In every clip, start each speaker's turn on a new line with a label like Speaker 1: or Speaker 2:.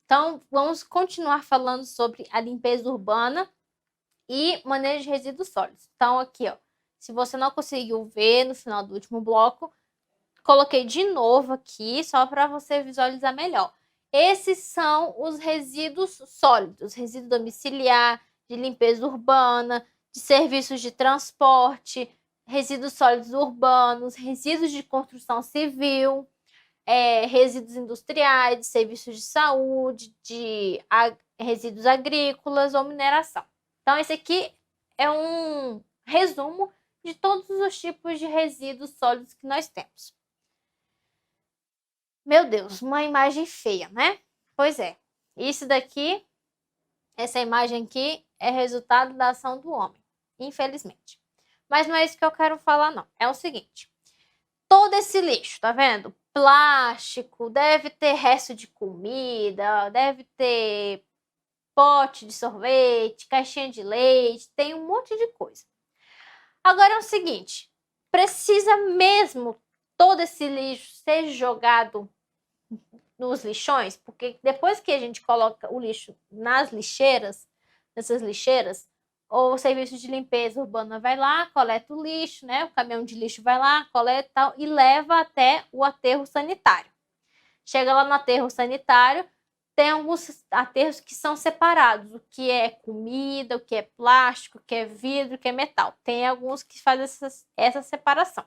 Speaker 1: Então, vamos continuar falando sobre a limpeza urbana e manejo de resíduos sólidos. Então, aqui, ó, se você não conseguiu ver no final do último bloco, coloquei de novo aqui, só para você visualizar melhor. Esses são os resíduos sólidos, resíduo domiciliar, de limpeza urbana, de serviços de transporte, resíduos sólidos urbanos, resíduos de construção civil, resíduos industriais, de serviços de saúde, resíduos agrícolas ou mineração. Então, esse aqui é um resumo de todos os tipos de resíduos sólidos que nós temos. Meu Deus, uma imagem feia, né? Pois é. Isso daqui, essa imagem aqui, é resultado da ação do homem, infelizmente. Mas não é isso que eu quero falar, não. É o seguinte. Todo esse lixo, tá vendo? Plástico, deve ter resto de comida, deve ter pote de sorvete, caixinha de leite, tem um monte de coisa. Agora é o seguinte, precisa mesmo todo esse lixo ser jogado nos lixões? Porque depois que a gente coloca o lixo nas lixeiras, nessas lixeiras, ou o serviço de limpeza urbana vai lá, coleta o lixo, né? O caminhão de lixo vai lá, coleta e tal, e leva até o aterro sanitário. Chega lá no aterro sanitário, tem alguns aterros que são separados, o que é comida, o que é plástico, o que é vidro, o que é metal. Tem alguns que fazem essa separação.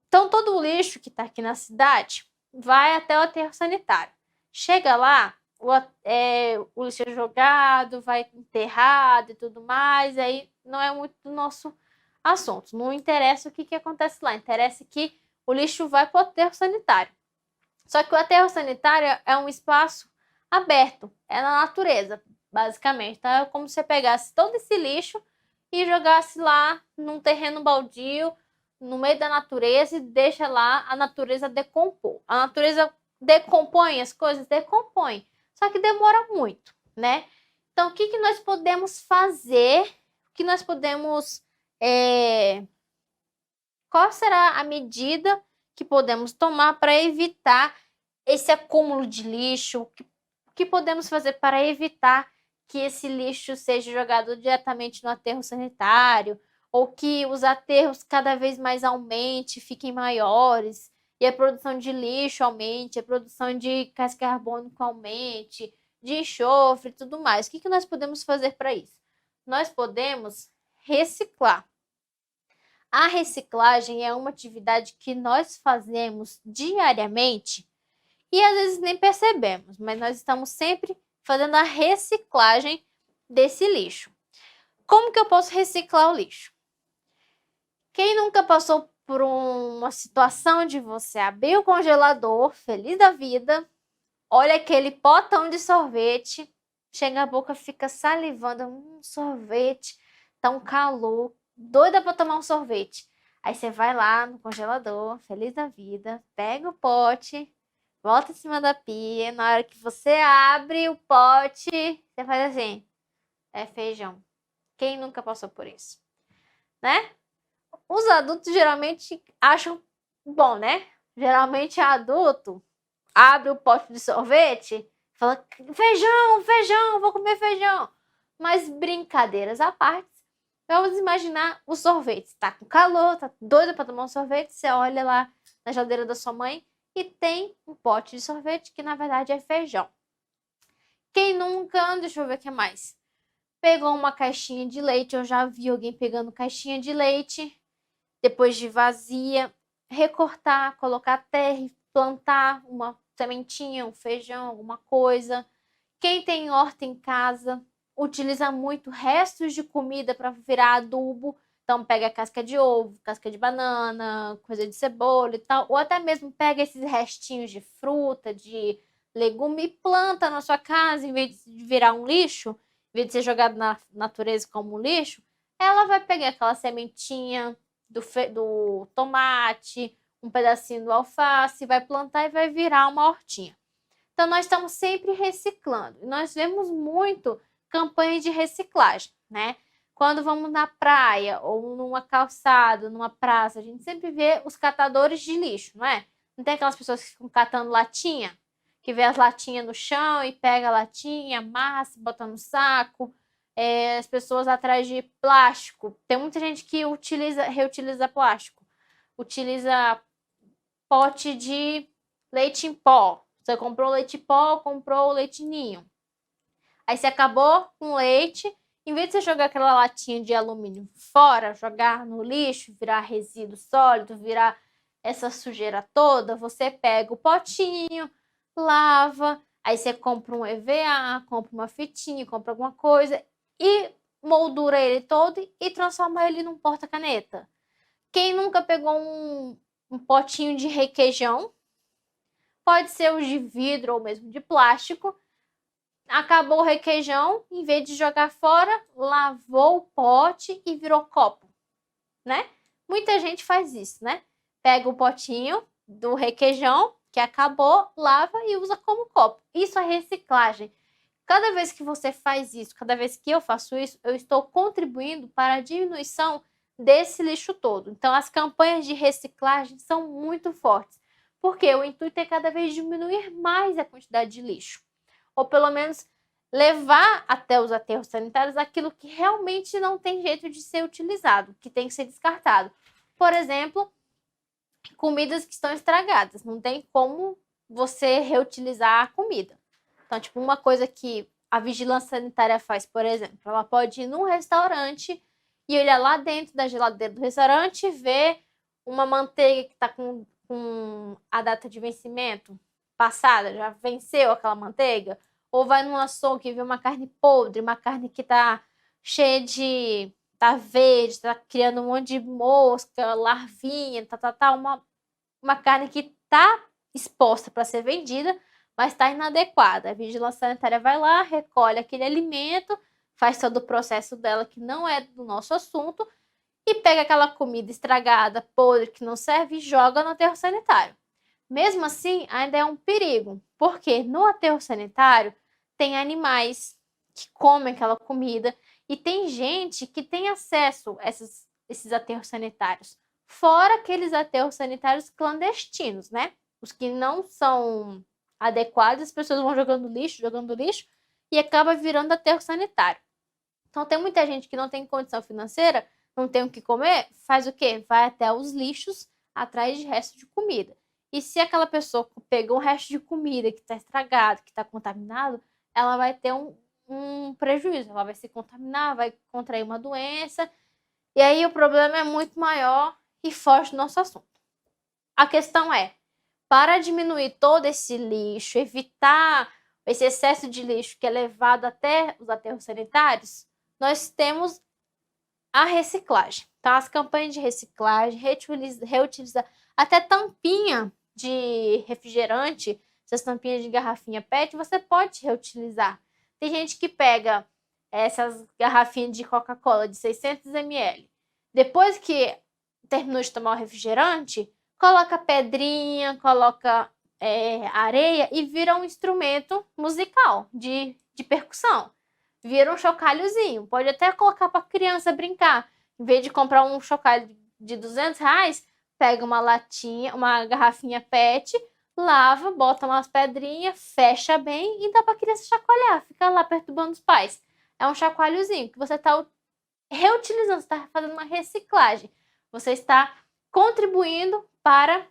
Speaker 1: Então, todo o lixo que está aqui na cidade vai até o aterro sanitário. Chega lá, o lixo é jogado, vai enterrado e tudo mais, aí não é muito do nosso assunto. Não interessa o que acontece lá, interessa que o lixo vai para o aterro sanitário. Só que o aterro sanitário é um espaço aberto, é na natureza, basicamente. Então, é como se você pegasse todo esse lixo e jogasse lá num terreno baldio, no meio da natureza, e deixa lá a natureza decompor. A natureza decompõe as coisas? Decompõe. Só que demora muito, né? Então, o que nós podemos fazer? O que nós podemos... Qual será a medida que podemos tomar para evitar esse acúmulo de lixo? O que podemos fazer para evitar que esse lixo seja jogado diretamente no aterro sanitário, ou que os aterros cada vez mais aumentem, fiquem maiores, e a produção de lixo aumente, a produção de gás carbônico aumente, de enxofre e tudo mais? O que nós podemos fazer para isso? Nós podemos reciclar. A reciclagem é uma atividade que nós fazemos diariamente e às vezes nem percebemos, mas nós estamos sempre fazendo a reciclagem desse lixo. Como que eu posso reciclar o lixo? Quem nunca passou por uma situação de você abrir o congelador, feliz da vida, olha aquele potão de sorvete, chega a boca, fica salivando, sorvete, tá um calor, doida para tomar um sorvete. Aí você vai lá no congelador, feliz da vida, pega o pote, volta em cima da pia, na hora que você abre o pote, você faz assim, é feijão. Quem nunca passou por isso? Né? Os adultos geralmente acham bom, né? Geralmente adulto abre o pote de sorvete, fala, feijão, feijão, vou comer feijão. Mas brincadeiras à parte, vamos imaginar o sorvete. Tá com calor, tá doido para tomar um sorvete, você olha lá na geladeira da sua mãe e tem um pote de sorvete que na verdade é feijão. Quem nunca, deixa eu ver o que mais, pegou uma caixinha de leite, eu já vi alguém pegando caixinha de leite, depois de vazia, recortar, colocar terra, plantar uma sementinha, um feijão, alguma coisa. Quem tem horta em casa utiliza muito restos de comida para virar adubo. Então pega casca de ovo, casca de banana, coisa de cebola e tal, ou até mesmo pega esses restinhos de fruta, de legume e planta na sua casa, em vez de virar um lixo, em vez de ser jogado na natureza como um lixo, ela vai pegar aquela sementinha do tomate, um pedacinho do alface, vai plantar e vai virar uma hortinha. Então, nós estamos sempre reciclando. Nós vemos muito campanha de reciclagem, né? Quando vamos na praia ou numa calçada, numa praça, a gente sempre vê os catadores de lixo, não é? Não tem aquelas pessoas que ficam catando latinha? que vê as latinhas no chão e pega a latinha, amassa, bota no saco. As pessoas atrás de plástico. Tem muita gente que reutiliza plástico. Utiliza pote de leite em pó. Você comprou leite em pó, comprou leite ninho. Aí você acabou com leite. Em vez de você jogar aquela latinha de alumínio fora, jogar no lixo, virar resíduo sólido, virar essa sujeira toda, você pega o potinho, lava, aí você compra um EVA, compra uma fitinha, compra alguma coisa e moldura ele todo e transforma ele num porta-caneta. Quem nunca pegou um potinho de requeijão, pode ser o de vidro ou mesmo de plástico, acabou o requeijão, em vez de jogar fora, lavou o pote e virou copo, né? Muita gente faz isso, né? Pega o potinho do requeijão, que acabou, lava e usa como copo. Isso é reciclagem. Cada vez que você faz isso, cada vez que eu faço isso, eu estou contribuindo para a diminuição desse lixo todo. Então, as campanhas de reciclagem são muito fortes, porque o intuito é cada vez diminuir mais a quantidade de lixo, ou pelo menos levar até os aterros sanitários aquilo que realmente não tem jeito de ser utilizado, que tem que ser descartado. Por exemplo, comidas que estão estragadas, não tem como você reutilizar a comida. Então, tipo, uma coisa que a vigilância sanitária faz, por exemplo, ela pode ir num restaurante e olhar lá dentro da geladeira do restaurante e ver uma manteiga que está com a data de vencimento passada, já venceu aquela manteiga, ou vai num açougue e vê uma carne podre, uma carne que está cheia de... tá verde, tá criando um monte de mosca, larvinha, uma carne que tá exposta para ser vendida, mas está inadequada. A vigilância sanitária vai lá, recolhe aquele alimento, faz todo o processo dela que não é do nosso assunto e pega aquela comida estragada, podre, que não serve e joga no aterro sanitário. Mesmo assim, ainda é um perigo, porque no aterro sanitário tem animais que comem aquela comida e tem gente que tem acesso a esses aterros sanitários. Fora aqueles aterros sanitários clandestinos, né? Os que não são adequados, as pessoas vão jogando lixo e acaba virando aterro sanitário. Então tem muita gente que não tem condição financeira, não tem o que comer, faz o quê? Vai até os lixos atrás de resto de comida. E se aquela pessoa pegou um resto de comida que está estragado, que está contaminado, ela vai ter um prejuízo, ela vai se contaminar, vai contrair uma doença, e aí o problema é muito maior e foge do nosso assunto. A questão é, para diminuir todo esse lixo, evitar esse excesso de lixo que é levado até os aterros sanitários, nós temos a reciclagem. Então, as campanhas de reciclagem, reutilizar até tampinha de refrigerante, essas tampinhas de garrafinha PET, você pode reutilizar. Tem gente que pega essas garrafinhas de Coca-Cola de 600 ml. Depois que terminou de tomar o refrigerante, coloca pedrinha, coloca areia e vira um instrumento musical de percussão. Vira um chocalhozinho. Pode até colocar para criança brincar. Em vez de comprar um chocalho de R$200, pega uma latinha, uma garrafinha PET, lava, bota umas pedrinhas, fecha bem e dá para a criança chacoalhar. Fica lá perturbando os pais. É um chacoalhozinho que você está reutilizando, você está fazendo uma reciclagem. Você está contribuindo para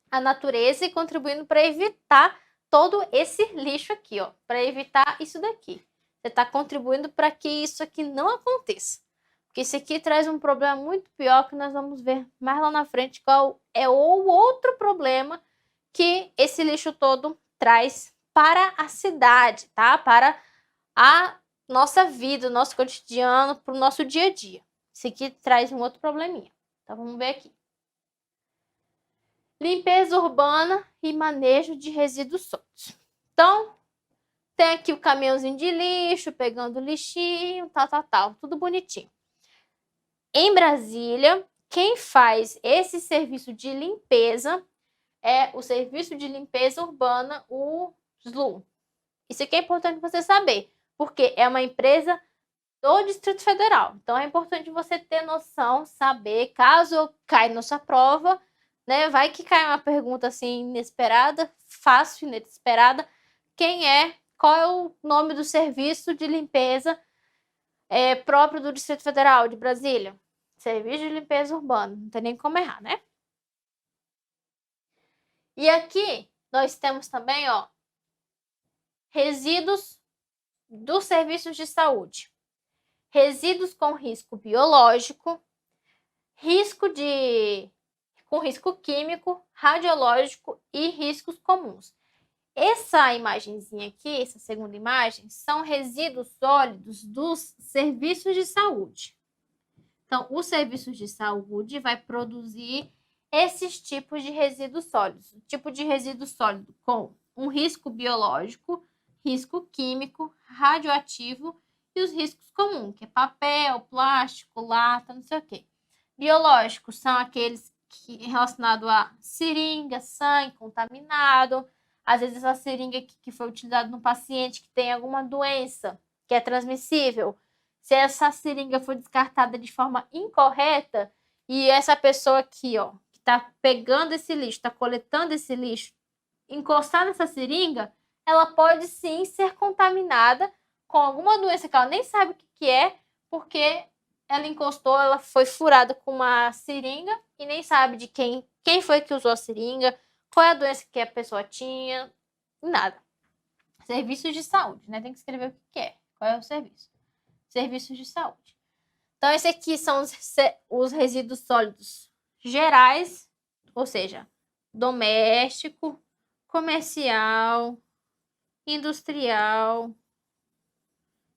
Speaker 1: a natureza e contribuindo para evitar todo esse lixo aqui, ó, para evitar isso daqui. Você está contribuindo para que isso aqui não aconteça. Porque isso aqui traz um problema muito pior que nós vamos ver mais lá na frente, qual é o outro problema que esse lixo todo traz para a cidade, tá? Para a nossa vida, o nosso cotidiano, para o nosso dia a dia. Isso aqui traz um outro probleminha. Então vamos ver aqui. Limpeza urbana e manejo de resíduos sólidos. Então, tem aqui o caminhãozinho de lixo, pegando lixinho, tal, tudo bonitinho. Em Brasília, quem faz esse serviço de limpeza é o Serviço de Limpeza Urbana, o SLU. Isso aqui é importante você saber, porque é uma empresa do Distrito Federal. Então, é importante você ter noção, saber, caso caia na sua prova, né? Vai que cai uma pergunta assim inesperada, fácil, inesperada. Qual é o nome do serviço de limpeza próprio do Distrito Federal de Brasília? Serviço de limpeza urbana. Não tem nem como errar, né? E aqui nós temos também, ó, resíduos dos serviços de saúde. Resíduos com risco biológico, com risco químico, radiológico e riscos comuns. Essa imagenzinha aqui, essa segunda imagem, são resíduos sólidos dos serviços de saúde. Então, os serviços de saúde vai produzir esses tipos de resíduos sólidos. O tipo de resíduo sólido com um risco biológico, risco químico, radioativo e os riscos comuns, que é papel, plástico, lata, não sei o quê. Biológicos são aqueles relacionados a seringa, sangue contaminado. Às vezes a seringa que foi utilizada no paciente que tem alguma doença que é transmissível. Se essa seringa for descartada de forma incorreta e essa pessoa aqui, ó, que está pegando esse lixo, está coletando esse lixo, encostar nessa seringa, ela pode sim ser contaminada com alguma doença que ela nem sabe o que é, porque ela encostou, ela foi furada com uma seringa e nem sabe de quem foi que usou a seringa, qual é a doença que a pessoa tinha, nada. Serviços de saúde, né? Tem que escrever o que é, qual é o serviço. Serviços de saúde. Então, esse aqui são os resíduos sólidos gerais, ou seja, doméstico, comercial, industrial,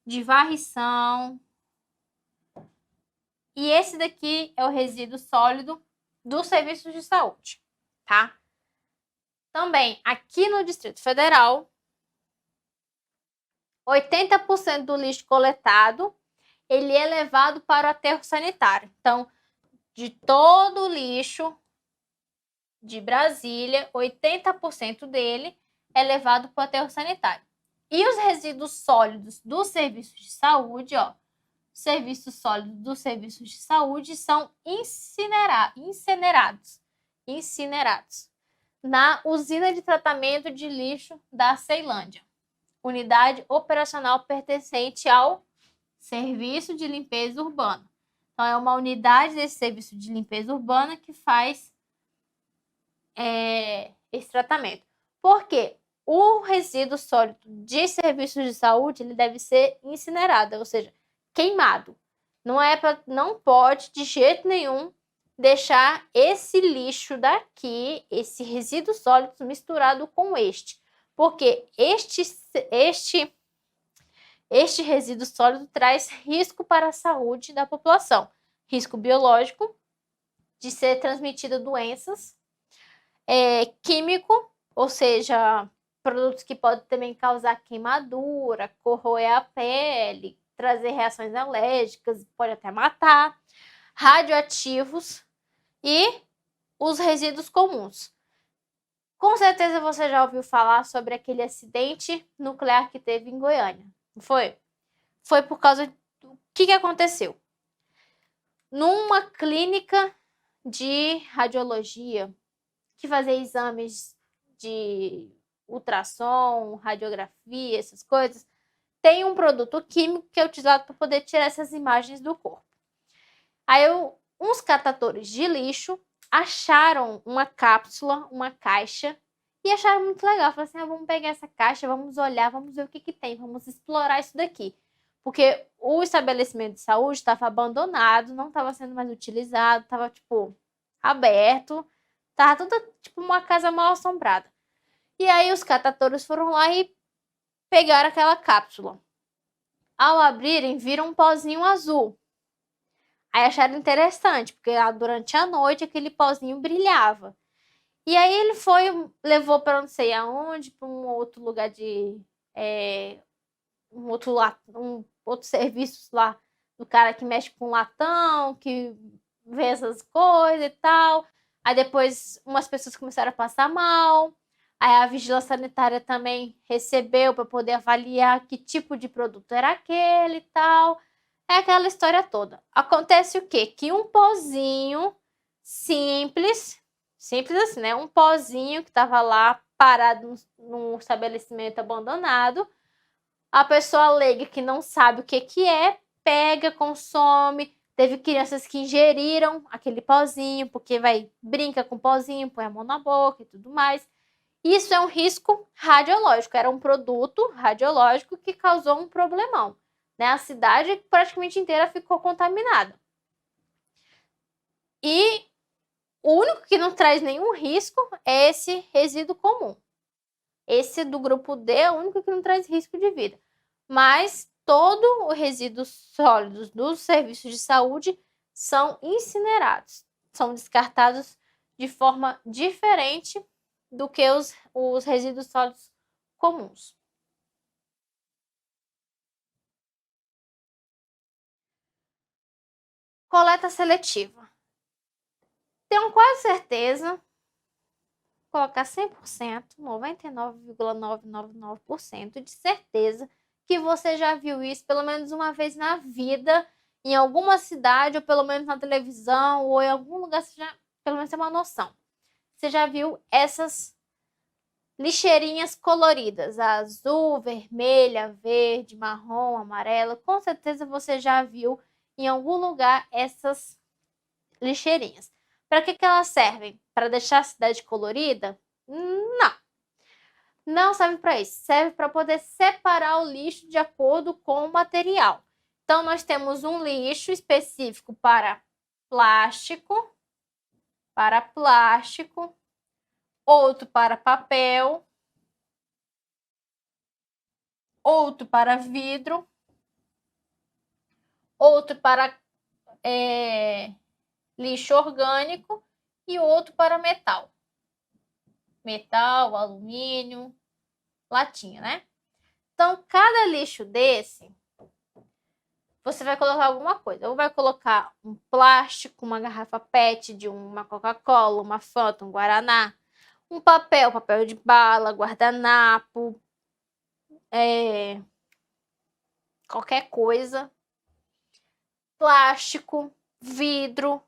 Speaker 1: de varrição. E esse daqui é o resíduo sólido dos serviços de saúde, tá? Também, aqui no Distrito Federal, 80% do lixo coletado, ele é levado para o aterro sanitário. Então, de todo o lixo de Brasília, 80% dele é levado para o aterro sanitário. E os resíduos sólidos dos serviços de saúde, ó, serviços sólidos dos serviços de saúde são incinerados na usina de tratamento de lixo da Ceilândia, unidade operacional pertencente ao Serviço de Limpeza Urbana. Então, é uma unidade desse serviço de limpeza urbana que faz esse tratamento. Por quê? O resíduo sólido de serviços de saúde ele deve ser incinerado, ou seja, queimado. Não pode, de jeito nenhum, deixar esse lixo daqui, esse resíduo sólido misturado com este. Porque este resíduo sólido traz risco para a saúde da população. Risco biológico, de ser transmitida doenças, químico, ou seja, produtos que podem também causar queimadura, corroer a pele, trazer reações alérgicas, pode até matar, radioativos e os resíduos comuns. Com certeza você já ouviu falar sobre aquele acidente nuclear que teve em Goiânia, não foi? Foi por causa do que aconteceu? Numa clínica de radiologia, que fazia exames de ultrassom, radiografia, essas coisas, tem um produto químico que é utilizado para poder tirar essas imagens do corpo. Aí uns catadores de lixo acharam uma cápsula, uma caixa, e acharam muito legal. Falaram assim, vamos pegar essa caixa, vamos olhar, vamos ver o que tem, vamos explorar isso daqui. Porque o estabelecimento de saúde estava abandonado, não estava sendo mais utilizado, estava, aberto, estava tudo, uma casa mal assombrada. E aí os catadores foram lá e pegaram aquela cápsula. Ao abrirem, viram um pozinho azul. Aí acharam interessante, porque durante a noite aquele pozinho brilhava. E aí ele levou para não sei aonde, para um outro lugar um outro serviço lá, do cara que mexe com latão, que vê essas coisas e tal. Aí depois umas pessoas começaram a passar mal. Aí a vigilância sanitária também recebeu para poder avaliar que tipo de produto era aquele e tal. É aquela história toda. Acontece o quê? Que um pozinho simples, Simples assim, né? Um pozinho que estava lá parado num estabelecimento abandonado. A pessoa leiga que não sabe o que é, pega, consome. Teve crianças que ingeriram aquele pozinho, porque brinca com o pozinho, põe a mão na boca e tudo mais. Isso é um risco radiológico, era um produto radiológico que causou um problemão, né? A cidade praticamente inteira ficou contaminada. E o único que não traz nenhum risco é esse resíduo comum. Esse do grupo D é o único que não traz risco de vida. Mas todo o resíduos sólidos dos serviços de saúde são incinerados, são descartados de forma diferente do que os resíduos sólidos comuns. Coleta seletiva. Tenho quase certeza, colocar 100%, 99,999% de certeza que você já viu isso pelo menos uma vez na vida, em alguma cidade, ou pelo menos na televisão, ou em algum lugar, você já, pelo menos tem uma noção. Você já viu essas lixeirinhas coloridas, azul, vermelha, verde, marrom, amarela. Com certeza você já viu em algum lugar essas lixeirinhas. Para que elas servem? Para deixar a cidade colorida? Não. Não serve para isso. Serve para poder separar o lixo de acordo com o material. Então, nós temos um lixo específico plástico, outro para papel, outro para vidro, outro para lixo orgânico e outro para metal. Metal, alumínio, latinha, né? Então, cada lixo desse, você vai colocar alguma coisa. Ou vai colocar um plástico, uma garrafa PET de uma Coca-Cola, uma Fanta, um Guaraná, um papel de bala, guardanapo, qualquer coisa, plástico, vidro,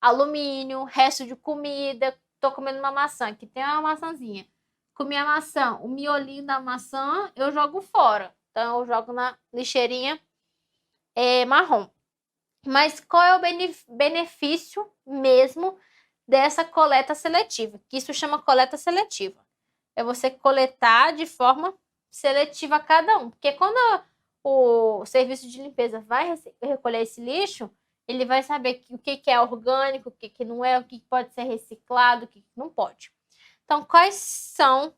Speaker 1: alumínio, resto de comida. Tô comendo uma maçã, aqui tem uma maçãzinha. Comi a maçã, o miolinho da maçã eu jogo fora. Então eu jogo na lixeirinha marrom. Mas qual é o benefício mesmo dessa coleta seletiva? Que isso chama coleta seletiva. É você coletar de forma seletiva cada um. Porque quando o serviço de limpeza vai recolher esse lixo, ele vai saber o que é orgânico, o que não é, o que pode ser reciclado, o que não pode. Então, quais são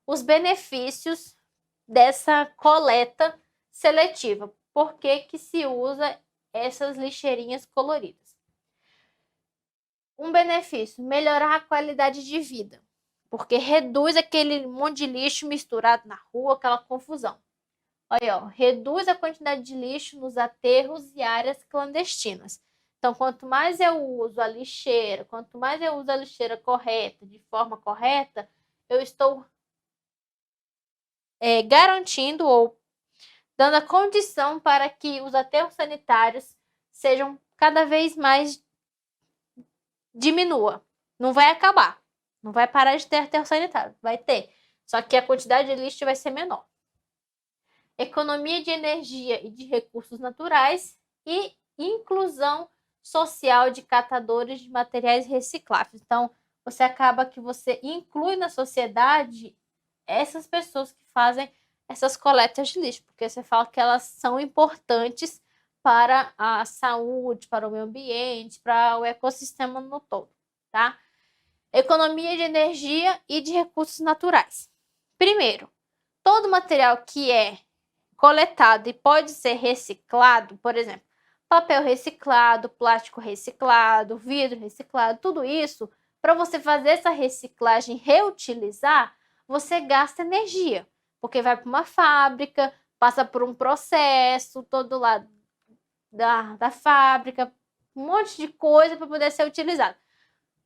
Speaker 1: os benefícios dessa coleta seletiva? Por que se usa essas lixeirinhas coloridas? Um benefício, melhorar a qualidade de vida, porque reduz aquele monte de lixo misturado na rua, aquela confusão. Olha, ó, reduz a quantidade de lixo nos aterros e áreas clandestinas. Então, quanto mais eu uso a lixeira, quanto mais eu uso a lixeira correta, de forma correta, eu estou garantindo ou dando a condição para que os aterros sanitários sejam cada vez mais diminua. Não vai acabar. Não vai parar de ter aterro sanitário. Vai ter. Só que a quantidade de lixo vai ser menor. Economia de energia e de recursos naturais e inclusão social de catadores de materiais recicláveis. Então, você acaba que você inclui na sociedade essas pessoas que fazem essas coletas de lixo, porque você fala que elas são importantes para a saúde, para o meio ambiente, para o ecossistema no todo, tá? Economia de energia e de recursos naturais. Primeiro, todo material que é coletado e pode ser reciclado, por exemplo, papel reciclado, plástico reciclado, vidro reciclado, tudo isso, para você fazer essa reciclagem, reutilizar, você gasta energia, porque vai para uma fábrica, passa por um processo todo lá da fábrica, um monte de coisa para poder ser utilizado.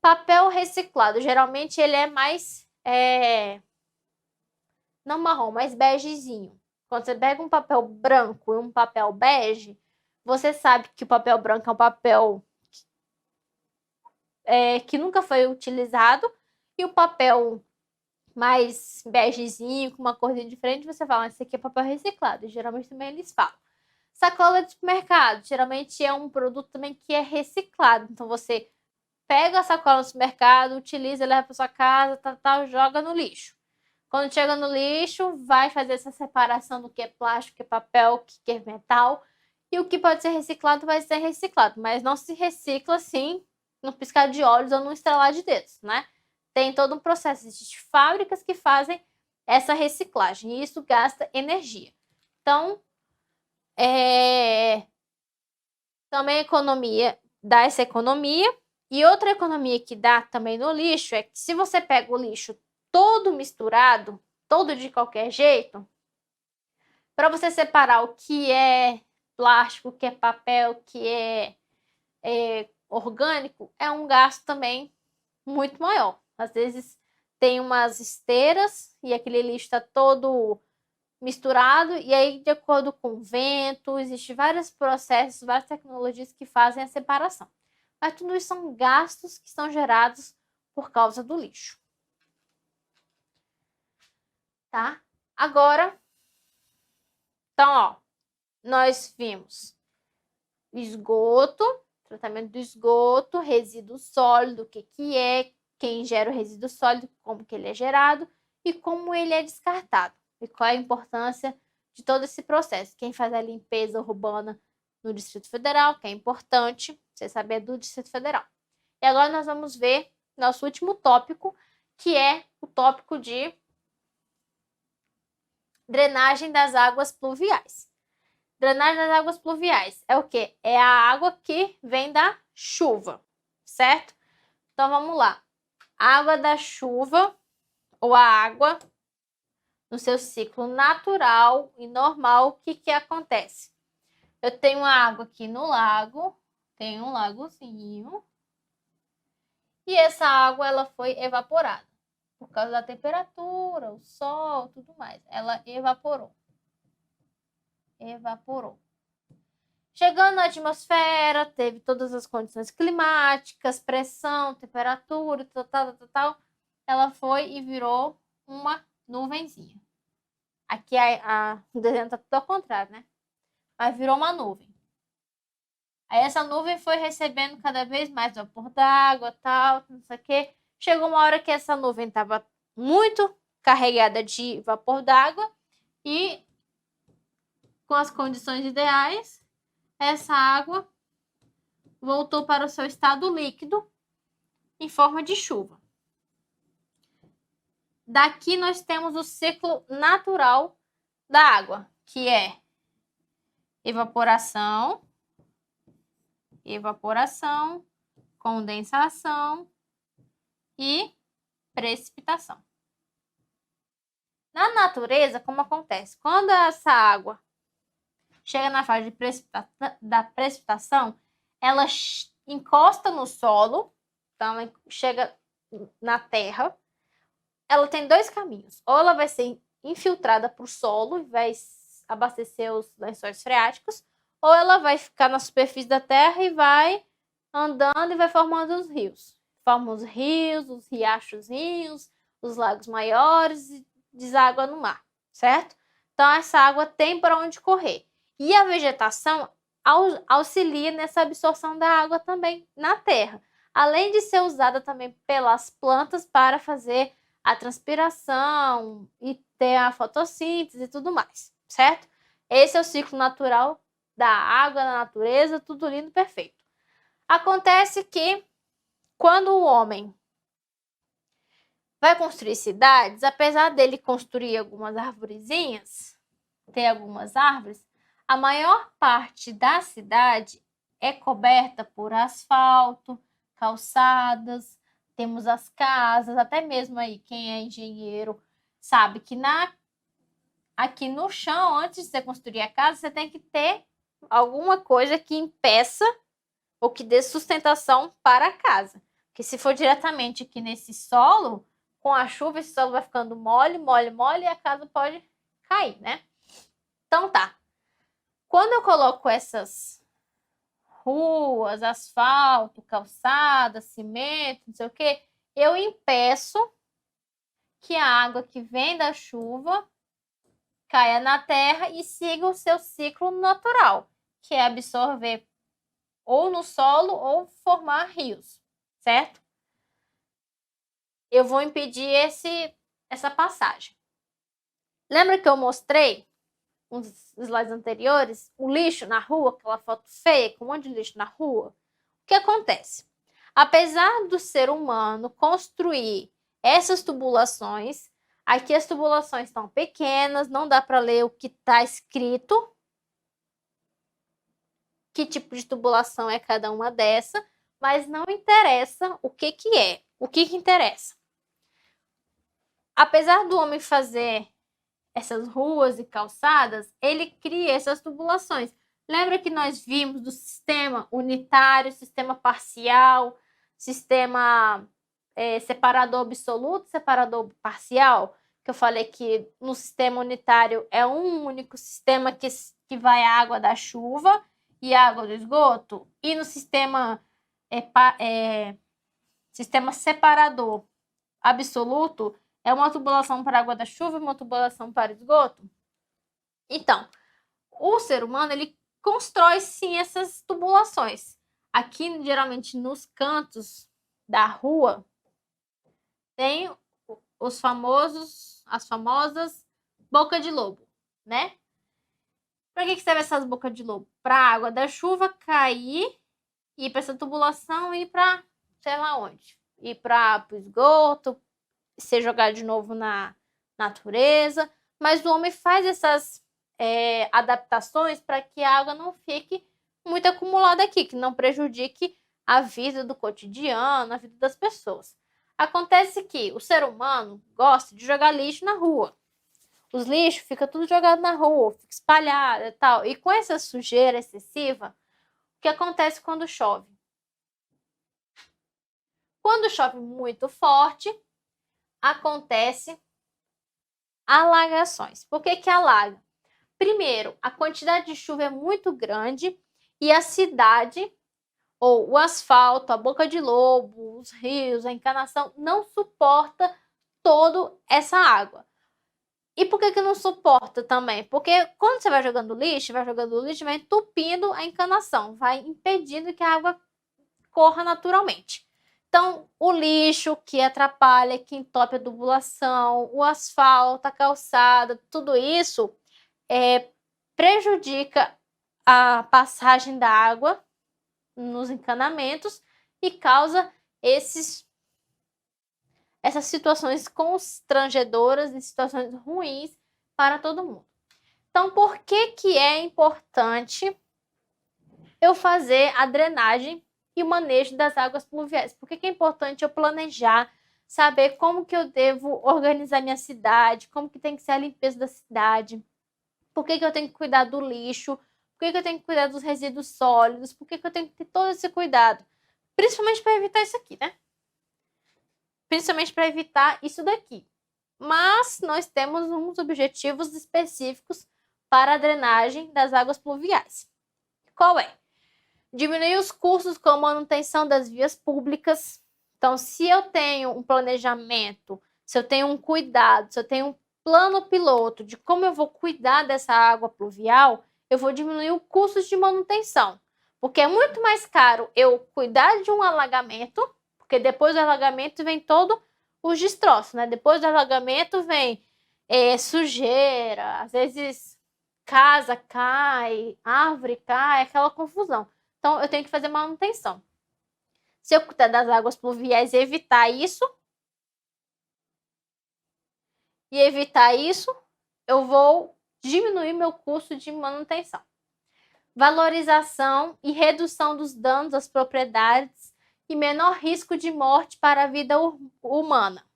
Speaker 1: Papel reciclado, geralmente ele é mais, não marrom, mas begezinho. Quando você pega um papel branco e um papel bege, você sabe que o papel branco é um papel que nunca foi utilizado, e o papel mais begezinho, com uma corzinha diferente, você fala, esse aqui é papel reciclado. E geralmente também eles falam. Sacola de supermercado, geralmente é um produto também que é reciclado. Então você pega a sacola no supermercado, utiliza, leva para sua casa, joga no lixo. Quando chega no lixo, vai fazer essa separação do que é plástico, que é papel, que é metal. E o que pode ser reciclado vai ser reciclado. Mas não se recicla assim, no piscar de olhos ou no estralar de dedos, né? Tem todo um processo. Existem fábricas que fazem essa reciclagem. E isso gasta energia. Então, também a economia dá essa economia. E outra economia que dá também no lixo é que se você pega o lixo todo misturado, todo de qualquer jeito, para você separar o que é plástico, o que é papel, o que é orgânico, é um gasto também muito maior. Às vezes tem umas esteiras e aquele lixo está todo misturado, e aí, de acordo com o vento, existem vários processos, várias tecnologias que fazem a separação. Mas tudo isso são gastos que são gerados por causa do lixo. Tá? Agora, então, ó, nós vimos esgoto, tratamento do esgoto, resíduo sólido, o que é, quem gera o resíduo sólido, como que ele é gerado e como ele é descartado. E qual é a importância de todo esse processo. Quem faz a limpeza urbana no Distrito Federal, que é importante você saber do Distrito Federal. E agora nós vamos ver nosso último tópico, que é o tópico de drenagem das águas pluviais. Drenagem das águas pluviais é o quê? É a água que vem da chuva, certo? Então vamos lá. A água da chuva, ou a água no seu ciclo natural e normal, o que acontece? Eu tenho água aqui no lago, tem um lagozinho, e essa água ela foi evaporada por causa da temperatura, o sol, tudo mais. Ela evaporou. Chegando na atmosfera, teve todas as condições climáticas, pressão, temperatura, tal. Ela foi e virou uma nuvenzinha. Aqui o desenho está tudo ao contrário, né? Mas virou uma nuvem. Aí essa nuvem foi recebendo cada vez mais vapor d'água, tal, não sei o quê. Chegou uma hora que essa nuvem estava muito carregada de vapor d'água e com as condições ideais, essa água voltou para o seu estado líquido em forma de chuva. Daqui nós temos o ciclo natural da água, que é evaporação, condensação e precipitação. Na natureza, como acontece? Quando essa água chega na fase da precipitação, ela encosta no solo, então ela chega na terra. Ela tem dois caminhos. Ou ela vai ser infiltrada para o solo e vai abastecer os lençóis freáticos, ou ela vai ficar na superfície da terra e vai andando e vai formando os rios. Forma os rios, os riachozinhos, os lagos maiores e deságua no mar, certo? Então essa água tem para onde correr. E a vegetação auxilia nessa absorção da água também na terra, além de ser usada também pelas plantas para fazer a transpiração e ter a fotossíntese e tudo mais, certo? Esse é o ciclo natural da água, da natureza, tudo lindo, perfeito. Acontece que quando o homem vai construir cidades, apesar dele construir algumas arvorezinhas, ter algumas árvores, a maior parte da cidade é coberta por asfalto, calçadas, temos as casas, até mesmo aí quem é engenheiro sabe que aqui no chão, antes de você construir a casa, você tem que ter alguma coisa que impeça ou que dê sustentação para a casa. Porque se for diretamente aqui nesse solo, com a chuva, esse solo vai ficando mole e a casa pode cair, né? Então tá. Quando eu coloco essas ruas, asfalto, calçada, cimento, não sei o quê, eu impeço que a água que vem da chuva caia na terra e siga o seu ciclo natural, que é absorver ou no solo ou formar rios, certo? Eu vou impedir essa passagem. Lembra que eu mostrei uns slides anteriores o lixo na rua, aquela foto feia com um monte de lixo na rua? O que acontece? Apesar do ser humano construir essas tubulações, aqui as tubulações estão pequenas, não dá para ler o que está escrito, que tipo de tubulação é cada uma dessa, mas não interessa o que é. O que interessa? Apesar do homem fazer essas ruas e calçadas, ele cria essas tubulações. Lembra que nós vimos do sistema unitário, sistema parcial, sistema separador absoluto, separador parcial? Que eu falei que no sistema unitário é um único sistema que vai a água da chuva e a água do esgoto. E no sistema separador absoluto é uma tubulação para a água da chuva e uma tubulação para esgoto. Então, o ser humano, ele constrói sim essas tubulações. Aqui, geralmente, nos cantos da rua, tem as famosas boca de lobo, né? Para que serve essas bocas de lobo? Para a água da chuva cair, ir para essa tubulação e ir para sei lá onde. Ir para o esgoto, ser jogado de novo na natureza. Mas o homem faz essas adaptações para que a água não fique muito acumulada aqui, que não prejudique a vida do cotidiano, a vida das pessoas. Acontece que o ser humano gosta de jogar lixo na rua. Os lixos ficam tudo jogado na rua, fica espalhado e tal. E com essa sujeira excessiva, o que acontece quando chove? Quando chove muito forte, acontece alagações. Por que alaga? Primeiro, a quantidade de chuva é muito grande e a cidade, ou o asfalto, a boca de lobo, os rios, a encanação, não suporta toda essa água. E por que não suporta também? Porque quando você vai jogando lixo, vai entupindo a encanação, vai impedindo que a água corra naturalmente. Então, o lixo que atrapalha, que entope a tubulação, o asfalto, a calçada, tudo isso prejudica a passagem da água nos encanamentos e causa essas situações constrangedoras e situações ruins para todo mundo. Então, por que é importante eu fazer a drenagem e o manejo das águas pluviais? Por que é importante eu planejar, saber como que eu devo organizar minha cidade, como que tem que ser a limpeza da cidade, por que eu tenho que cuidar do lixo, por que eu tenho que cuidar dos resíduos sólidos, por que eu tenho que ter todo esse cuidado? Principalmente para evitar isso aqui, né? Principalmente para evitar isso daqui. Mas nós temos uns objetivos específicos para a drenagem das águas pluviais. Qual é? Diminuir os custos com a manutenção das vias públicas. Então, se eu tenho um planejamento, se eu tenho um cuidado, se eu tenho um plano piloto de como eu vou cuidar dessa água pluvial, eu vou diminuir o custo de manutenção. Porque é muito mais caro eu cuidar de um alagamento, porque depois do alagamento vem todo os destroços, né? Depois do alagamento vem sujeira, às vezes casa cai, árvore cai, aquela confusão. Então, eu tenho que fazer manutenção. Se eu cuidar das águas pluviais e evitar isso, eu vou diminuir meu custo de manutenção. Valorização e redução dos danos às propriedades e menor risco de morte para a vida humana.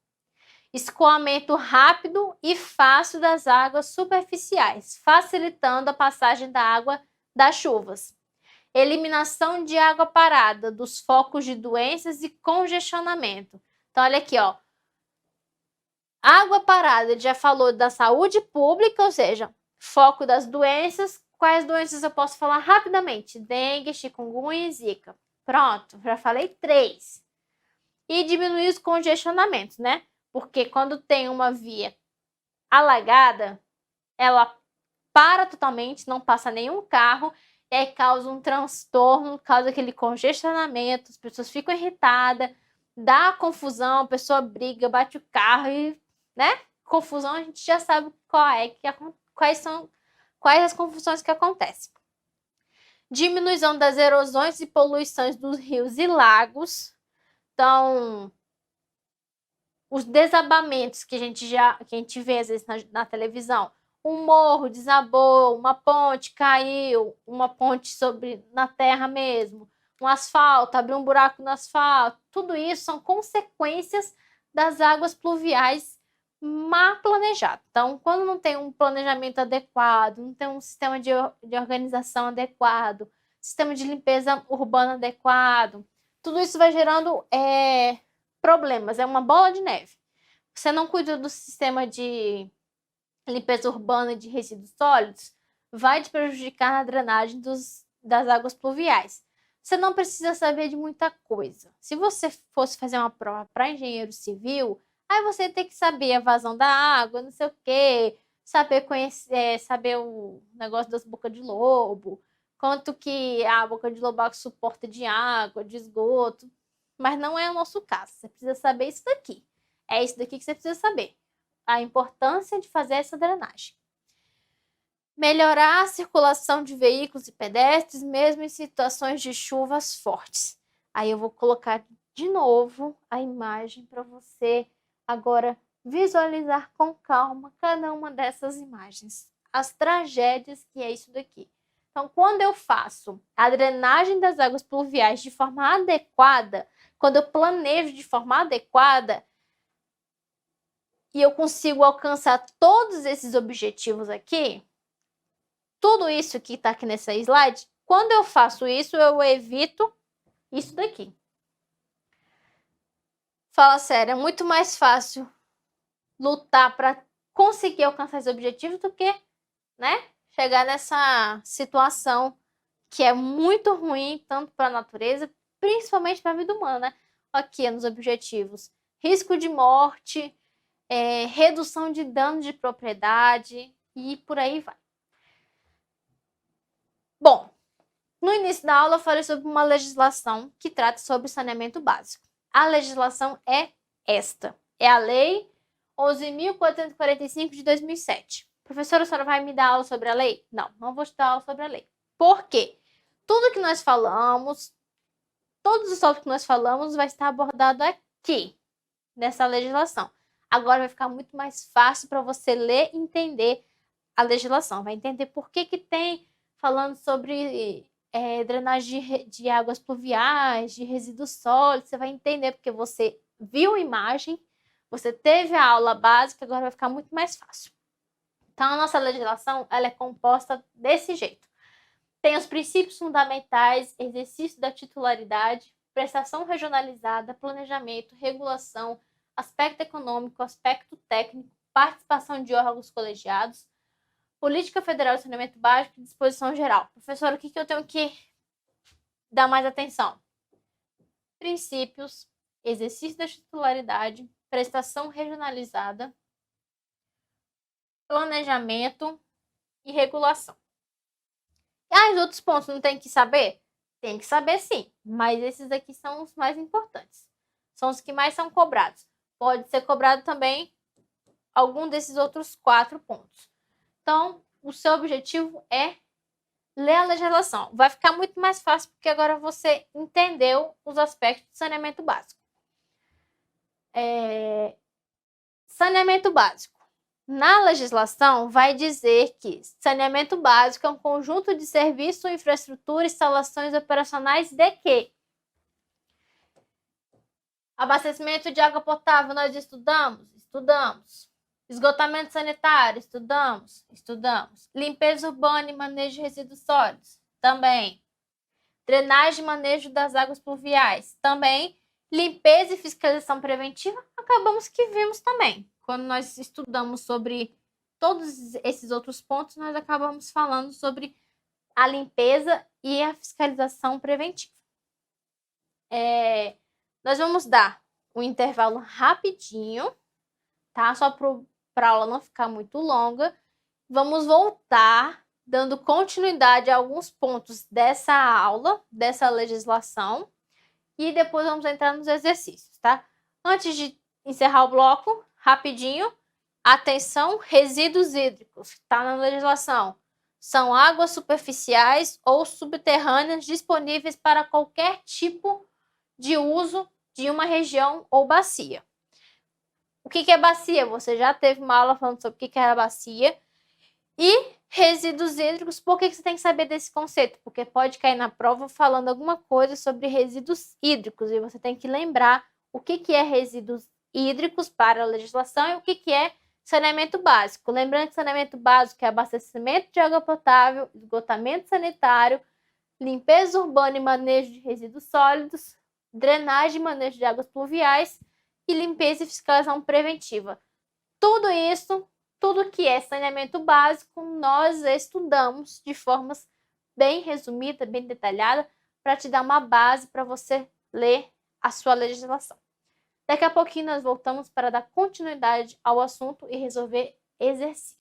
Speaker 1: Escoamento rápido e fácil das águas superficiais, facilitando a passagem da água das chuvas. Eliminação de água parada, dos focos de doenças e congestionamento. Então, olha aqui, ó. Água parada, já falou da saúde pública, ou seja, foco das doenças, Quais doenças eu posso falar rapidamente? Dengue, chikungunya e zika. Pronto, já falei 3. E diminuir os congestionamentos, né? Porque quando tem uma via alagada, ela para totalmente, não passa nenhum carro, e aí causa um transtorno, causa aquele congestionamento, as pessoas ficam irritadas, dá confusão, a pessoa briga, bate o carro e, né? Confusão, a gente já sabe quais as confusões que acontecem. Diminuição das erosões e poluições dos rios e lagos. Então, os desabamentos que a gente vê às vezes na televisão, um morro desabou, uma ponte caiu, uma ponte na terra mesmo, um asfalto, abriu um buraco no asfalto, tudo isso são consequências das águas pluviais mal planejadas. Então, quando não tem um planejamento adequado, não tem um sistema de organização adequado, sistema de limpeza urbana adequado, tudo isso vai gerando problemas, é uma bola de neve. Você não cuida do sistema de limpeza urbana de resíduos sólidos, vai te prejudicar na drenagem das águas pluviais. Você não precisa saber de muita coisa. Se você fosse fazer uma prova para engenheiro civil, aí você tem que saber a vazão da água, não sei o quê, saber o negócio das bocas de lobo, quanto que a boca de lobo suporta de água, de esgoto, mas não é o nosso caso. Você precisa saber isso daqui. É isso daqui que você precisa saber. A importância de fazer essa drenagem. Melhorar a circulação de veículos e pedestres, mesmo em situações de chuvas fortes. Aí eu vou colocar de novo a imagem para você agora visualizar com calma cada uma dessas imagens. As tragédias que é isso daqui. Então, quando eu faço a drenagem das águas pluviais de forma adequada, quando eu planejo de forma adequada, e eu consigo alcançar todos esses objetivos aqui, tudo isso que está aqui nessa slide, quando eu faço isso, eu evito isso daqui. Fala sério, é muito mais fácil lutar para conseguir alcançar esses objetivos do que, né, chegar nessa situação que é muito ruim, tanto para a natureza, principalmente para a vida humana, né? Aqui nos objetivos. Risco de morte, redução de danos de propriedade e por aí vai. Bom, no início da aula eu falei sobre uma legislação que trata sobre saneamento básico. A legislação é esta. É a Lei 11.445 de 2007. Professora, a senhora vai me dar aula sobre a lei? Não, não vou te dar aula sobre a lei. Por quê? Tudo que nós falamos, todos os tópicos que nós falamos vai estar abordado aqui, nessa legislação. Agora vai ficar muito mais fácil para você ler e entender a legislação. Vai entender por que tem falando sobre drenagem de águas pluviais, de resíduos sólidos. Você vai entender porque você viu a imagem, você teve a aula básica, agora vai ficar muito mais fácil. Então, a nossa legislação ela é composta desse jeito. Tem os princípios fundamentais, exercício da titularidade, prestação regionalizada, planejamento, regulação, aspecto econômico, aspecto técnico, participação de órgãos colegiados, política federal de saneamento básico e disposição geral. Professor, o que eu tenho que dar mais atenção? Princípios, exercício da titularidade, prestação regionalizada, planejamento e regulação. Ah, os outros pontos não tem que saber? Tem que saber sim, mas esses aqui são os mais importantes. São os que mais são cobrados. Pode ser cobrado também algum desses outros 4 pontos. Então, o seu objetivo é ler a legislação. Vai ficar muito mais fácil porque agora você entendeu os aspectos de saneamento básico. Saneamento básico. Na legislação, vai dizer que saneamento básico é um conjunto de serviços, infraestrutura, instalações operacionais de quê? Abastecimento de água potável, nós estudamos? Estudamos. Esgotamento sanitário, estudamos. Limpeza urbana e manejo de resíduos sólidos, também. Drenagem e manejo das águas pluviais, também. Limpeza e fiscalização preventiva, acabamos que vimos também. Quando nós estudamos sobre todos esses outros pontos, nós acabamos falando sobre a limpeza e a fiscalização preventiva. Nós vamos dar um intervalo rapidinho, tá? Só para a aula não ficar muito longa. Vamos voltar dando continuidade a alguns pontos dessa aula, dessa legislação, e depois vamos entrar nos exercícios, tá? Antes de encerrar o bloco, rapidinho, atenção, resíduos hídricos, está na legislação. São águas superficiais ou subterrâneas disponíveis para qualquer tipo de uso de uma região ou bacia. O que é bacia? Você já teve uma aula falando sobre o que era bacia. E resíduos hídricos, por que você tem que saber desse conceito? Porque pode cair na prova falando alguma coisa sobre resíduos hídricos e você tem que lembrar o que é resíduos hídricos para a legislação e o que é saneamento básico. Lembrando que saneamento básico é abastecimento de água potável, esgotamento sanitário, limpeza urbana e manejo de resíduos sólidos, drenagem e manejo de águas pluviais e limpeza e fiscalização preventiva. Tudo isso, tudo que é saneamento básico, nós estudamos de formas bem resumida, bem detalhada, para te dar uma base para você ler a sua legislação. Daqui a pouquinho nós voltamos para dar continuidade ao assunto e resolver exercícios.